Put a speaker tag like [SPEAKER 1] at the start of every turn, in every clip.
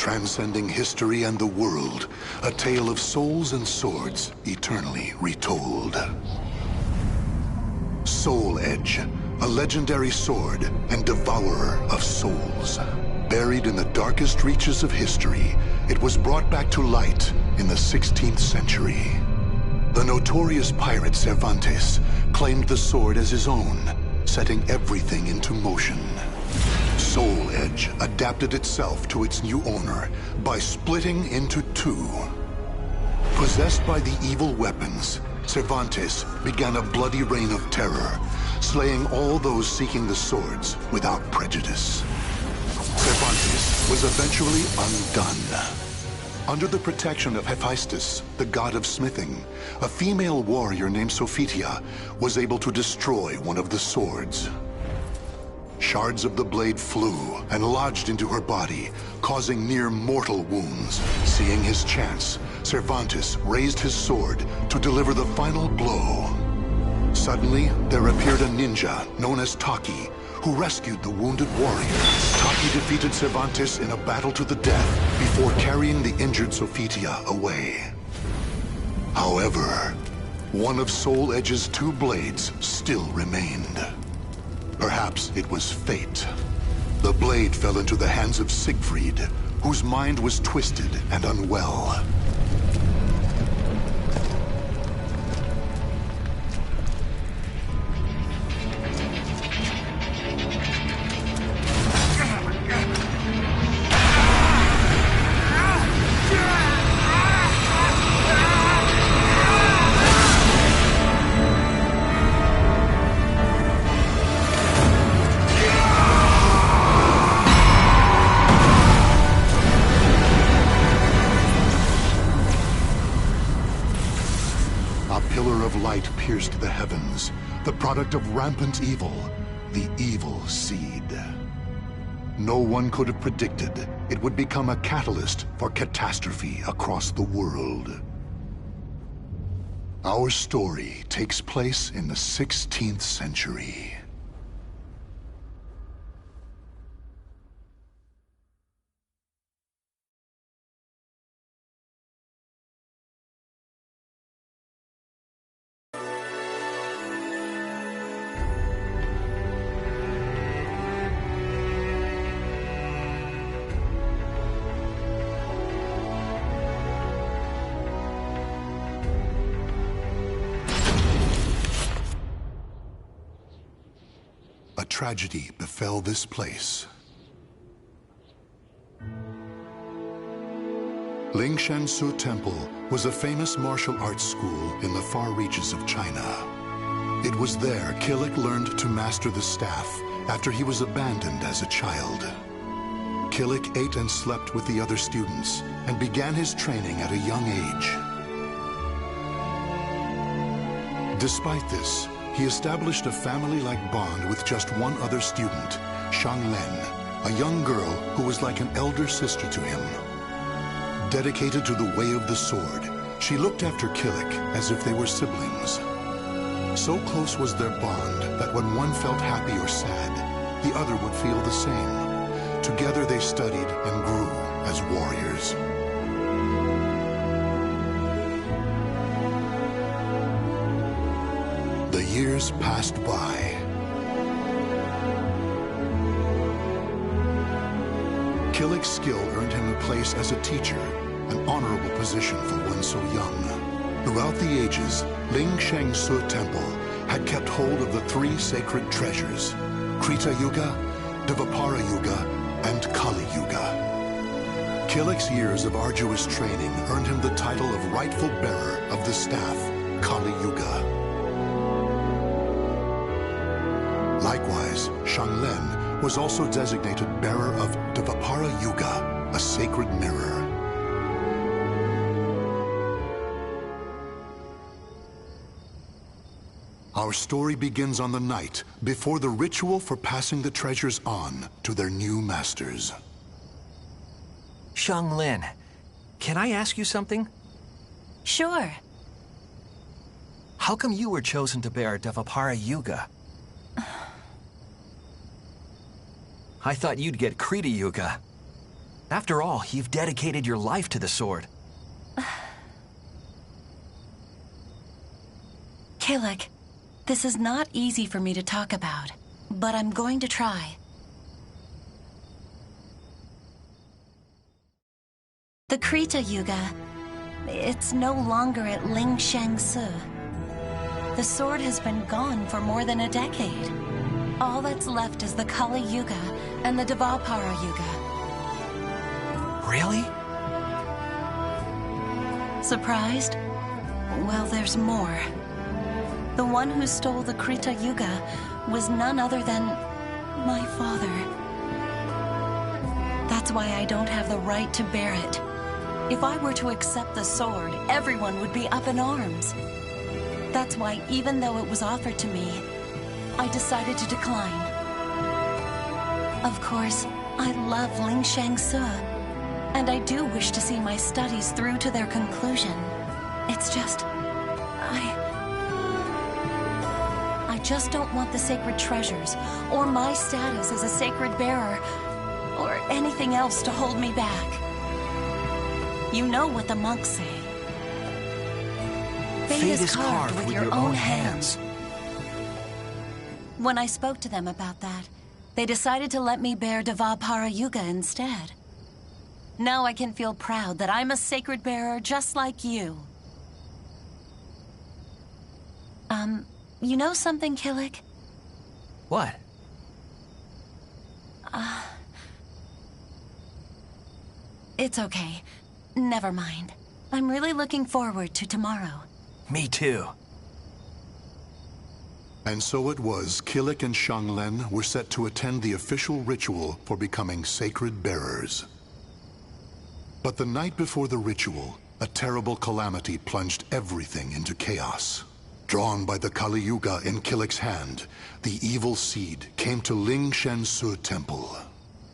[SPEAKER 1] Transcending history and the world, a tale of souls and swords eternally retold. Soul Edge, a legendary sword and devourer of souls. Buried in the darkest reaches of history, it was brought back to light in the 16th century. The notorious pirate Cervantes claimed the sword as his own, setting everything into motion. Soul Edge adapted itself to its new owner by splitting into two. Possessed by the evil weapons, Cervantes began a bloody reign of terror, slaying all those seeking the swords without prejudice. Cervantes was eventually undone. Under the protection of Hephaestus, the god of smithing, a female warrior named Sophitia was able to destroy one of the swords. Shards of the blade flew and lodged into her body, causing near-mortal wounds. Seeing his chance, Cervantes raised his sword to deliver the final blow. Suddenly, there appeared a ninja known as Taki, who rescued the wounded warrior. Taki defeated Cervantes in a battle to the death before carrying the injured Sophitia away. However, one of Soul Edge's two blades still remained. Perhaps it was fate. The blade fell into the hands of Siegfried, whose mind was twisted and unwell. Pierced the heavens, the product of rampant evil, the evil seed. No one could have predicted it would become a catalyst for catastrophe across the world. Our story takes place in the 16th century. A tragedy befell this place. Lingshansu Temple was a famous martial arts school in the far reaches of China. It was there Killick learned to master the staff after he was abandoned as a child. Killick ate and slept with the other students and began his training at a young age. Despite this, he established a family-like bond with just one other student, Shang Len, a young girl who was like an elder sister to him. Dedicated to the way of the sword, she looked after Killick as if they were siblings. So close was their bond that when one felt happy or sad, the other would feel the same. Together they studied and grew as warriors. The years passed by. Killick's skill earned him a place as a teacher, an honorable position for one so young. Throughout the ages, Lingshansu Temple had kept hold of the three sacred treasures, Krita Yuga, Dvapara Yuga, and Kali Yuga. Killick's years of arduous training earned him the title of rightful bearer of the staff, Kali Yuga. Likewise, Shang Len was also designated bearer of Dvapara Yuga, a sacred mirror. Our story begins on the night before the ritual for passing the treasures on to their new masters.
[SPEAKER 2] Shang Len, can I ask you something?
[SPEAKER 3] Sure.
[SPEAKER 2] How come you were chosen to bear Dvapara Yuga? I thought you'd get Krita Yuga. After all, you've dedicated your life to the sword.
[SPEAKER 3] Killick, this is not easy for me to talk about, but I'm going to try. The Krita Yuga, it's no longer at Ling Shang-su. The sword has been gone for more than a decade. All that's left is the Kali Yuga and the Dvapara Yuga.
[SPEAKER 2] Really?
[SPEAKER 3] Surprised? Well, there's more. The one who stole the Krita Yuga was none other than my father. That's why I don't have the right to bear it. If I were to accept the sword, everyone would be up in arms. That's why, even though it was offered to me, I decided to decline. Of course, I love Ling Shang-su, and I do wish to see my studies through to their conclusion. It's just... I just don't want the sacred treasures, or my status as a sacred bearer, or anything else to hold me back. You know what the monks say. Fate is carved with your own hands. When I spoke to them about that, they decided to let me bear Dvapara Yuga instead. Now I can feel proud that I'm a sacred bearer just like you. You know something, Killick?
[SPEAKER 2] What?
[SPEAKER 3] It's okay. Never mind. I'm really looking forward to tomorrow.
[SPEAKER 2] Me too.
[SPEAKER 1] And so it was, Killick and Xianglen were set to attend the official ritual for becoming sacred bearers. But the night before the ritual, a terrible calamity plunged everything into chaos. Drawn by the Kali Yuga in Killick's hand, the evil seed came to Ling Shang-su Temple.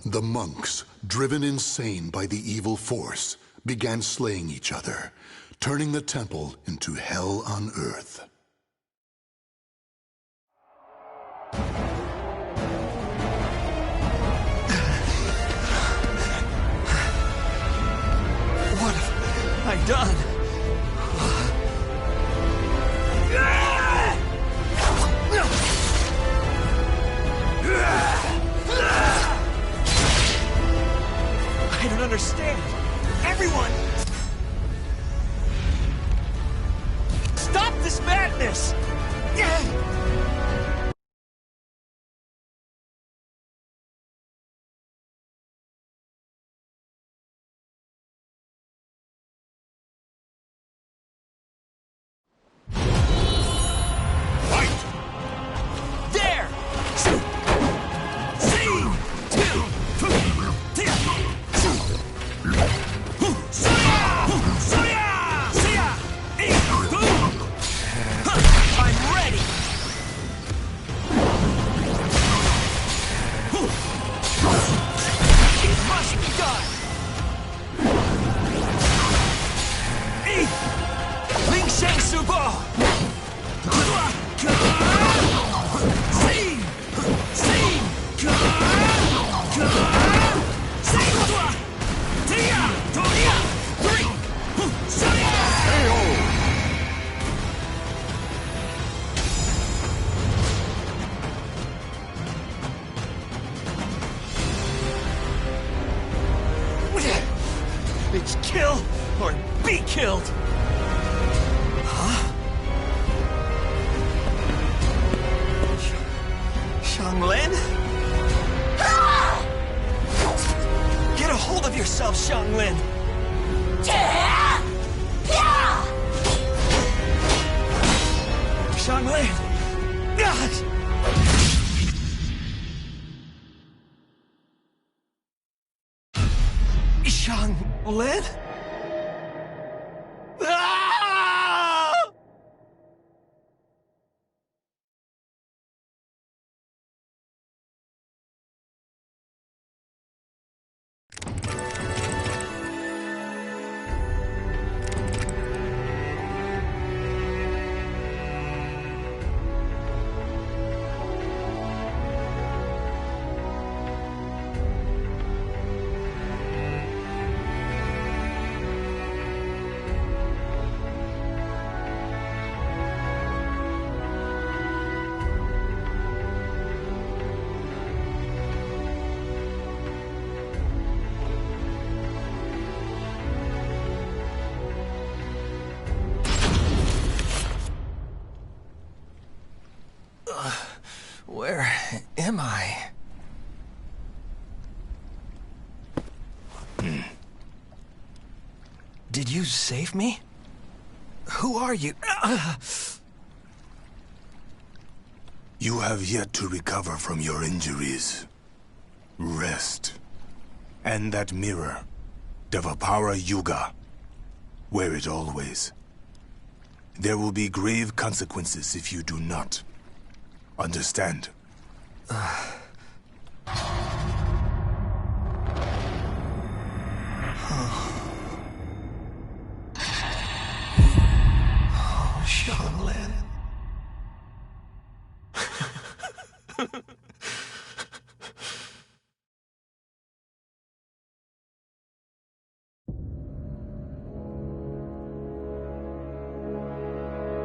[SPEAKER 1] The monks, driven insane by the evil force, began slaying each other, turning the temple into hell on earth.
[SPEAKER 2] What have I done? I don't understand. Everyone! Stop this madness! It's kill or be killed! Huh? Xianglen? Get a hold of yourself, Xianglen! Xianglen! Xianglen? Did you save me? Who are you?
[SPEAKER 4] You have yet to recover from your injuries. Rest. And that mirror, Devapara Yuga. Wear it always. There will be grave consequences if you do not. Understand?
[SPEAKER 2] Xianglin.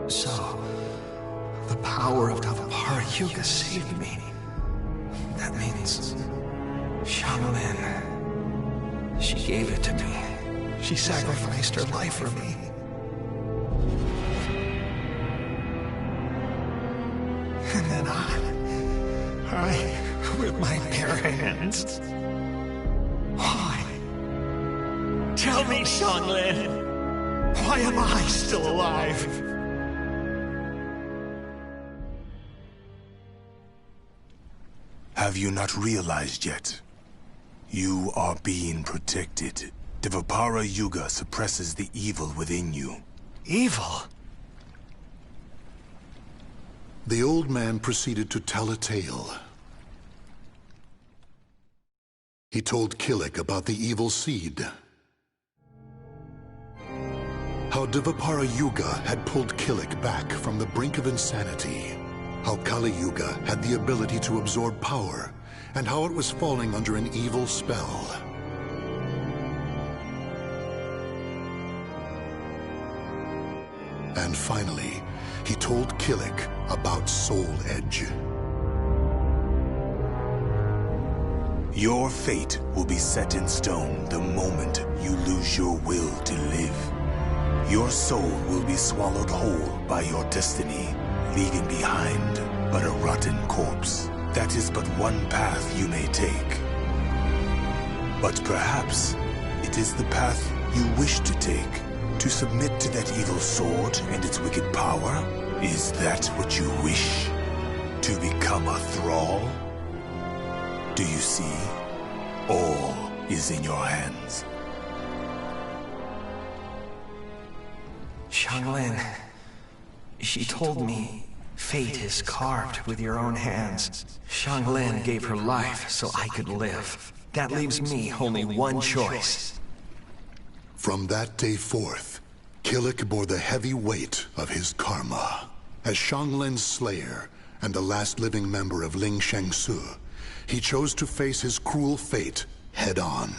[SPEAKER 2] So, the power of Devapara Yuga saved me. That means Xianglin. She gave it to me. She sacrificed her life for me. And then I, with my bare hands. Why? Tell me, Xianglin. Why am I still alive?
[SPEAKER 4] Have you not realized yet? You are being protected. Devapara Yuga suppresses the evil within you.
[SPEAKER 2] Evil?
[SPEAKER 1] The old man proceeded to tell a tale. He told Killik about the evil seed. How Devapara Yuga had pulled Killik back from the brink of insanity. How Kali Yuga had the ability to absorb power, and how it was falling under an evil spell. And finally, he told Killik about Soul Edge.
[SPEAKER 4] Your fate will be set in stone the moment you lose your will to live. Your soul will be swallowed whole by your destiny, leaving behind but a rotten corpse. That is but one path you may take. But perhaps it is the path you wish to take, to submit to that evil sword and its wicked power. Is that what you wish? To become a thrall? Do you see? All is in your hands.
[SPEAKER 2] Xianglin, she told me fate is carved with your own hands. Xianglin gave her life so I could live. That leaves me only one choice.
[SPEAKER 1] From that day forth, Killik bore the heavy weight of his karma. As Xianglin's slayer and the last living member of Ling Shangsu, he chose to face his cruel fate head on.